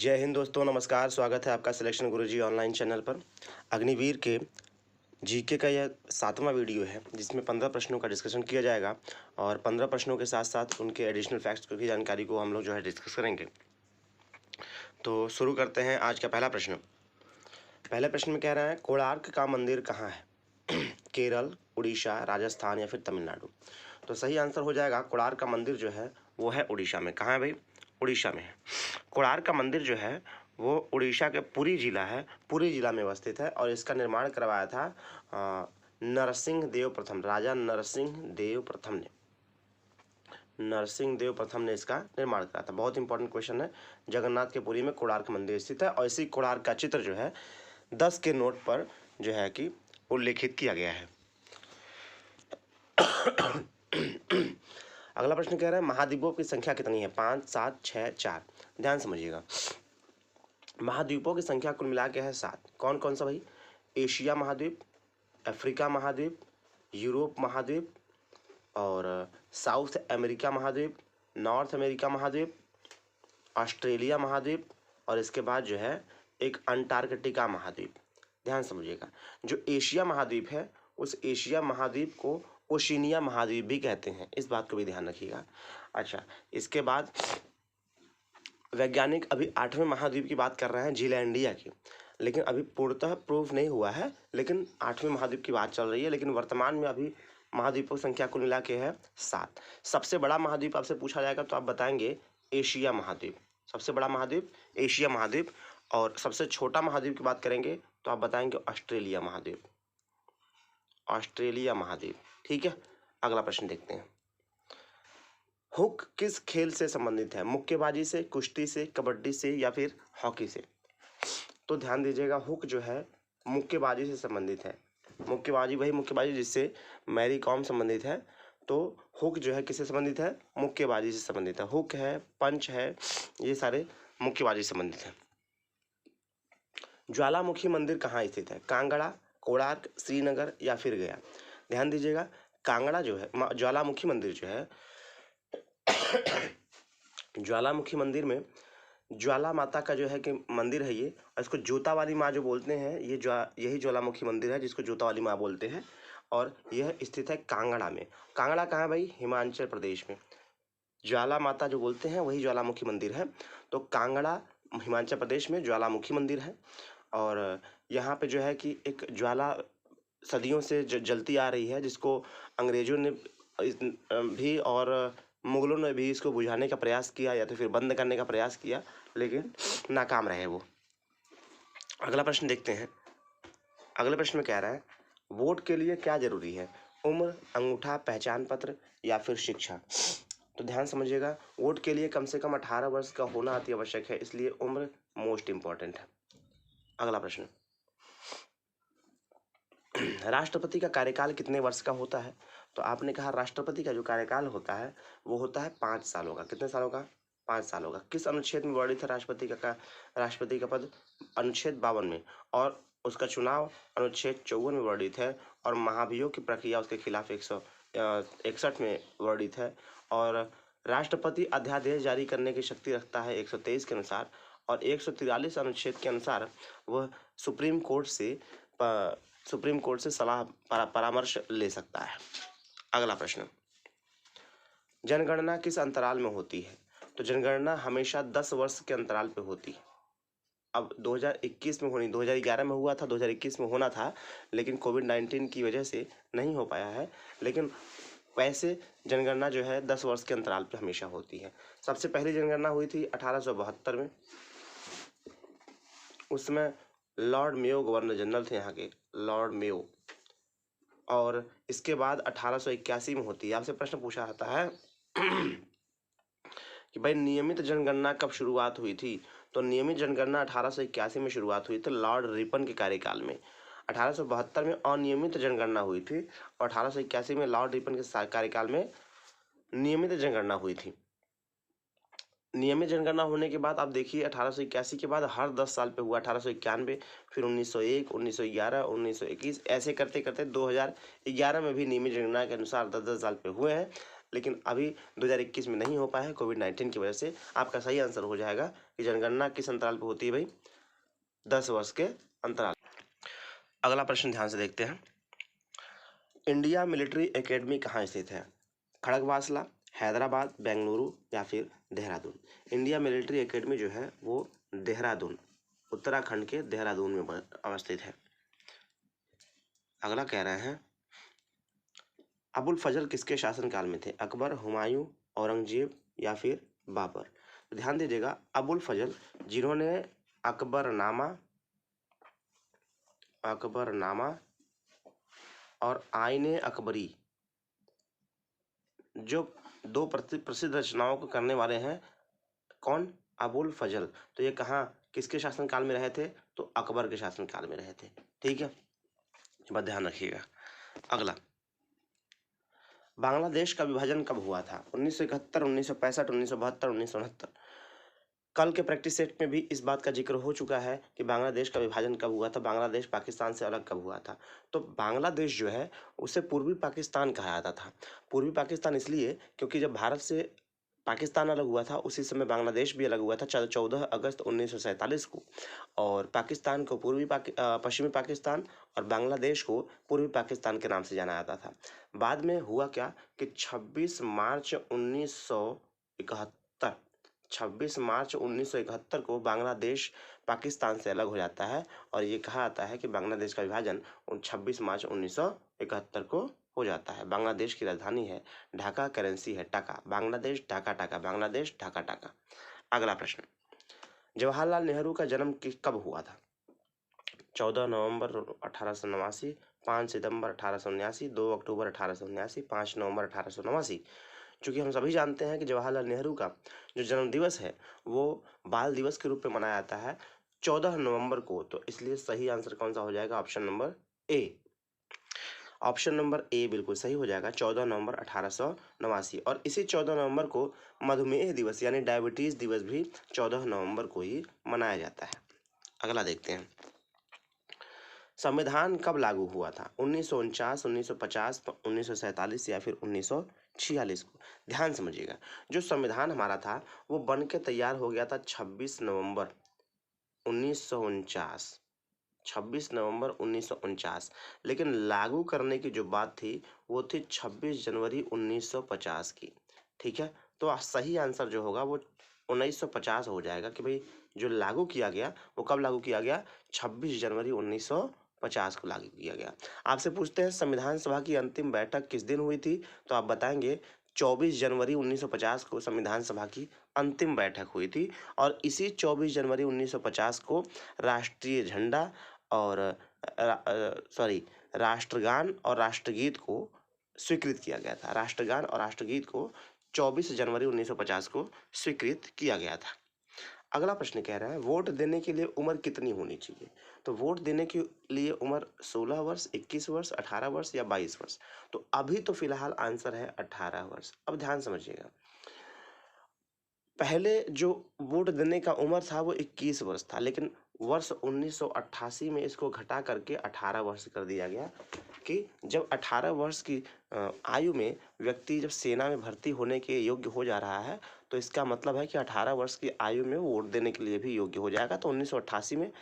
जय हिंद दोस्तों, नमस्कार। स्वागत है आपका सिलेक्शन गुरुजी ऑनलाइन चैनल पर। अग्निवीर के जीके का यह 7वां वीडियो है जिसमें 15 प्रश्नों का डिस्कशन किया जाएगा और 15 प्रश्नों के साथ साथ उनके एडिशनल फैक्ट्स की जानकारी को हम लोग जो है डिस्कस करेंगे। तो शुरू करते हैं आज का पहला प्रश्न। पहले प्रश्न में कह रहा है कोणार्क का मंदिर कहाँ है? केरल, उड़ीसा, राजस्थान या फिर तमिलनाडु। तो सही आंसर हो जाएगा कोणार्क का मंदिर जो है वो है उड़ीसा में। कहाँ है भाई? उड़ीसा में है। कोणार्क का मंदिर जो है वो उड़ीसा के पुरी जिला है, पुरी जिला में अवस्थित है और इसका निर्माण करवाया था नरसिंह देव प्रथम, राजा नरसिंह देव प्रथम ने। नरसिंह देव प्रथम ने इसका निर्माण करा था। बहुत इंपॉर्टेंट क्वेश्चन है। जगन्नाथ के पुरी में कोणार्क मंदिर स्थित है और इसी कोणार्क का चित्र जो है 10 के नोट पर जो है कि उल्लेखित किया गया है। अगला प्रश्न कह रहा है महाद्वीपों की संख्या कितनी है? 5, 7, 6, 4। ध्यान समझिएगा। महाद्वीपों की संख्या कुल मिला के है 7। कौन कौन सा भाई? एशिया महाद्वीप, अफ्रीका महाद्वीप, यूरोप महाद्वीप और साउथ अमेरिका महाद्वीप, नॉर्थ अमेरिका महाद्वीप, ऑस्ट्रेलिया महाद्वीप और इसके बाद जो है एक अंटार्कटिका महाद्वीप। ध्यान समझिएगा। जो एशिया महाद्वीप है उस एशिया महाद्वीप को ओशिनिया महाद्वीप भी कहते हैं, इस बात को भी ध्यान रखिएगा। अच्छा, इसके बाद वैज्ञानिक अभी 8वें महाद्वीप की बात कर रहे हैं, जीलैंडिया की, लेकिन अभी पूर्णतः प्रूफ नहीं हुआ है, लेकिन 8वें महाद्वीप की बात चल रही है। लेकिन वर्तमान में अभी महाद्वीपों की संख्या कुल मिला के है 7। सबसे बड़ा महाद्वीप आपसे पूछा जाएगा तो आप बताएंगे एशिया महाद्वीप। सबसे बड़ा महाद्वीप एशिया महाद्वीप और सबसे छोटा महाद्वीप की बात करेंगे तो आप बताएंगे ऑस्ट्रेलिया महाद्वीप। ऑस्ट्रेलिया महाद्वीप, ठीक है। अगला प्रश्न देखते हैं। हुक किस खेल से संबंधित है? मुक्केबाजी से, कुश्ती से, कबड्डी से या फिर हॉकी से? तो ध्यान दीजिएगा, हुक जो है मुक्केबाजी से संबंधित है। मुक्केबाजी, वही मुक्केबाजी जिससे मैरी कॉम संबंधित है। तो हुक जो है किससे संबंधित है? मुक्केबाजी से संबंधित है। हुक है, पंच है, ये सारे मुक्केबाजी से संबंधित है। ज्वालामुखी मंदिर कहाँ स्थित है? कांगड़ा, कोणार्क, श्रीनगर या फिर गया? ध्यान दीजिएगा, कांगड़ा जो है ज्वालामुखी मंदिर जो है ज्वालामुखी मंदिर में ज्वाला माता का जो है कि मंदिर है ये, और इसको जोता वाली माँ जो बोलते हैं, ये यही ज्वालामुखी मंदिर है जिसको जोता वाली माँ बोलते हैं और यह स्थित है कांगड़ा में। कांगड़ा कहाँ है भाई? हिमाचल प्रदेश में। ज्वाला माता जो बोलते हैं वही ज्वालामुखी मंदिर है। तो कांगड़ा हिमाचल प्रदेश में ज्वालामुखी मंदिर है और यहाँ पे जो है कि एक ज्वाला सदियों से जलती आ रही है, जिसको अंग्रेजों ने भी और मुगलों ने भी इसको बुझाने का प्रयास किया या तो फिर बंद करने का प्रयास किया, लेकिन नाकाम रहे वो। अगला प्रश्न देखते हैं। अगले प्रश्न में कह रहा है वोट के लिए क्या जरूरी है? उम्र, अंगूठा, पहचान पत्र या फिर शिक्षा? तो ध्यान समझिएगा, वोट के लिए कम से कम 18 वर्ष का होना अति आवश्यक है, इसलिए उम्र मोस्ट इंपॉर्टेंट है। अगला प्रश्न, राष्ट्रपति का कार्यकाल कितने वर्ष का होता है? तो आपने कहा राष्ट्रपति का जो कार्यकाल होता है वो होता है 5 सालों का। कितने सालों का? 5 सालों का। किस अनुच्छेद में वर्णित है राष्ट्रपति का पद? अनुच्छेद 52 में। और उसका चुनाव अनुच्छेद 54 में वर्णित है और महाभियोग की प्रक्रिया उसके खिलाफ 161 में वर्णित है। और राष्ट्रपति अध्यादेश जारी करने की शक्ति रखता है 123 के अनुसार और 143 अनुच्छेद के अनुसार वह सुप्रीम कोर्ट से सलाह परामर्श ले सकता है। अगला प्रश्न, जनगणना किस अंतराल में होती है? तो जनगणना हमेशा 10 वर्ष के अंतराल पे होती है। अब 2021 में होनी, 2011 में हुआ था, 2021 में होना था, लेकिन कोविड-19 की वजह से नहीं हो पाया है। लेकिन वैसे जनगणना जो है 10 वर्ष के अंतराल पे हमेशा होती है। सबसे पहली जनगणना हुई थी 1872 में। उसमें लॉर्ड मेयो गवर्नर जनरल थे यहाँ के, लॉर्ड मेयो। और इसके बाद 1881 में होती है। आपसे प्रश्न पूछा जाता है कि भाई नियमित जनगणना कब शुरुआत हुई थी? तो नियमित जनगणना 1881 में शुरुआत हुई थी लॉर्ड रिपन के कार्यकाल में। 1872 में अनियमित जनगणना हुई थी और 1881 में लॉर्ड रिपन के कार्यकाल में नियमित जनगणना हुई थी। नियमित जनगणना होने के बाद आप देखिए 1881 के बाद हर 10 साल पे हुआ। 1891, फिर 1901, 1911, 1921, ऐसे करते करते 2011 में भी नियमित जनगणना के अनुसार 10-10 साल पे हुए हैं। लेकिन अभी 2021 में नहीं हो पाया है कोविड-19 की वजह से। आपका सही आंसर हो जाएगा कि जनगणना किस अंतराल पर होती है भाई? 10 वर्ष के अंतराल। अगला प्रश्न ध्यान से देखते हैं। इंडिया मिलिट्री एकेडमी कहाँ स्थित है? खड़गवासला, हैदराबाद, बेंगलुरु या फिर देहरादून? इंडिया मिलिट्री एकेडमी जो है वो देहरादून, उत्तराखंड के देहरादून में अवस्थित है। अगला कह रहे हैं अबुल फजल किसके शासनकाल में थे? अकबर, हुमायूं, औरंगजेब या फिर बाबर? तो ध्यान दीजिएगा, अबुल फजल जिन्होंने अकबरनामा और आईने अकबरी जो दो प्रसिद्ध रचनाओं को करने वाले हैं, कौन? अबुल फजल। तो ये कहाँ किसके शासनकाल में रहे थे? तो अकबर के शासनकाल में रहे थे। ठीक है, ये बात ध्यान रखिएगा। अगला, बांग्लादेश का विभाजन कब हुआ था? 1971, 1965, 1972, 1969? कल के प्रैक्टिस सेट में भी इस बात का जिक्र हो चुका है कि बांग्लादेश का विभाजन कब हुआ था, बांग्लादेश पाकिस्तान से अलग कब हुआ था। तो बांग्लादेश जो है उसे पूर्वी पाकिस्तान कहा जाता था। पूर्वी पाकिस्तान इसलिए क्योंकि जब भारत से पाकिस्तान अलग हुआ था उसी समय बांग्लादेश भी अलग हुआ था 14 अगस्त 1947 को। और पाकिस्तान को पश्चिमी पाकिस्तान और बांग्लादेश को पूर्वी पाकिस्तान के नाम से जाना जाता था। बाद में हुआ क्या कि 26 मार्च 1971 को बांग्लादेश पाकिस्तान से अलग हो जाता है और ये कहा जाता है कि बांग्लादेश का विभाजन 26 मार्च 1971 को हो जाता है। बांग्लादेश की राजधानी है ढाका, करेंसी है टाका। बांग्लादेश ढाका टाका, बांग्लादेश ढाका टाका। अगला प्रश्न, जवाहरलाल नेहरू का जन्म कब हुआ था? 14 नवंबर 1889, 5 सितंबर 1879, 2 अक्टूबर 1879, 5 नवंबर 1889? चूंकि हम सभी जानते हैं कि जवाहरलाल नेहरू का जो जन्म दिवस है वो बाल दिवस के रूप में मनाया जाता है 14 नवंबर को, तो इसलिए सही आंसर कौन सा हो जाएगा? Option number A. Option number A बिल्कुल सही हो जाएगा, 14 नवंबर 1889। और इसी 14 नवंबर को मधुमेह दिवस यानी डायबिटीज दिवस भी 14 नवंबर को ही मनाया जाता है। अगला देखते हैं, संविधान कब लागू हुआ था? 1949, 1950, 1947 या फिर 1946 को? ध्यान समझिएगा, जो संविधान हमारा था वो बन के तैयार हो गया था 26 नवंबर 1949, 26 नवंबर 1949, लेकिन लागू करने की जो बात थी वो थी 26 जनवरी 1950 की। ठीक है, तो सही आंसर जो होगा वो 1950 हो जाएगा कि भाई जो लागू किया गया वो कब लागू किया गया? 26 जनवरी 1950 को लागू किया गया। आपसे पूछते हैं संविधान सभा की अंतिम बैठक किस दिन हुई थी? तो आप बताएंगे 24 जनवरी 1950 को संविधान सभा की अंतिम बैठक हुई थी और इसी 24 जनवरी 1950 को राष्ट्रीय झंडा और राष्ट्रगान और राष्ट्रगीत को स्वीकृत किया गया था। राष्ट्रगान और राष्ट्रगीत को 24 जनवरी 1950 को स्वीकृत किया गया था। अगला प्रश्न कह रहा है वोट देने के लिए उम्र कितनी होनी चाहिए? तो वोट देने के लिए उम्र 16 वर्ष, 21 वर्ष, 18 वर्ष या 22 वर्ष? तो अभी तो फिलहाल आंसर है 18 वर्ष। अब ध्यान समझिएगा, पहले जो वोट देने का उम्र था वो 21 वर्ष था, लेकिन वर्ष 1988 में इसको घटा करके 18 वर्ष कर दिया गया कि जब 18 वर्ष की आयु में व्यक्ति जब सेना में भर्ती होने के योग्य हो जा रहा है तो इसका मतलब है कि 18 वर्ष की आयु में वोट देने के लिए भी योग्य हो जाएगा। तो 1988 में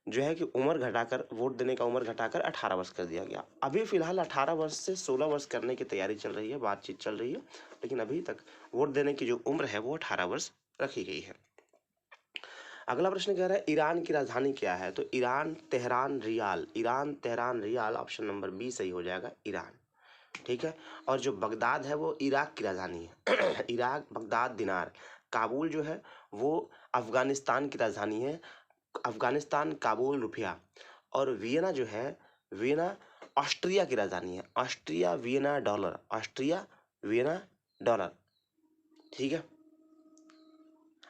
जो है कि उम्र घटाकर वोट देने का उम्र घटाकर 18 वर्ष कर दिया गया। अभी फिलहाल 18 वर्ष से 16 वर्ष करने की तैयारी चल रही है, बातचीत चल रही है, लेकिन अभी तक वोट देने की जो उम्र है वो 18 वर्ष रखी गई है। अगला प्रश्न कह रहा है ईरान की राजधानी क्या है? तो Iran Tehran rial, option number B सही हो जाएगा, ईरान। ठीक है, और जो बगदाद है वो इराक की राजधानी है इराक, बगदाद, दिनार। काबुल जो है वो अफगानिस्तान की राजधानी है, अफगानिस्तान, काबुल, रुपया। और वियना जो है, वियना ऑस्ट्रिया की राजधानी है, Austria, Vienna, dollar, Austria, Vienna, dollar. ठीक है,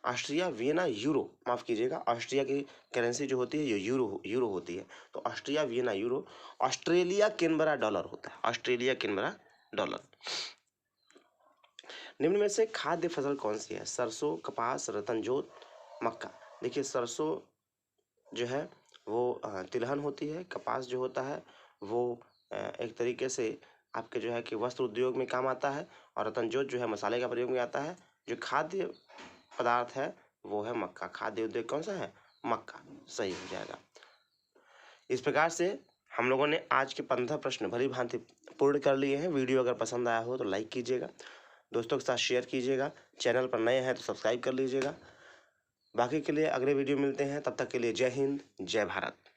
ऑस्ट्रिया, वियना, यूरो, माफ कीजिएगा, ऑस्ट्रिया की करेंसी जो होती है ये यूरो होती है, तो Austria, Vienna, euro. Australia, Canberra, dollar होता है, ऑस्ट्रेलिया, कैनबरा, डॉलर। निम्न में से खाद्य फसल कौन सी है? सरसों, कपास, रतनजोत, मक्का। देखिए सरसों जो है वो तिलहन होती है, कपास जो होता है वो एक तरीके से आपके जो है कि वस्त्र उद्योग में काम आता है, और रतनजोत जो है मसाले का प्रयोग में आता है। जो खाद्य पदार्थ है वो है मक्का। खाद्य उद्योग कौन सा है? मक्का, सही हो जाएगा। इस प्रकार से हम लोगों ने आज के 15 प्रश्न भली भांति पूर्ण कर लिए हैं। वीडियो अगर पसंद आया हो तो लाइक कीजिएगा, दोस्तों के साथ शेयर कीजिएगा, चैनल पर नए हैं तो सब्सक्राइब कर लीजिएगा। बाकी के लिए अगले वीडियो मिलते हैं, तब तक के लिए जय हिंद, जय भारत।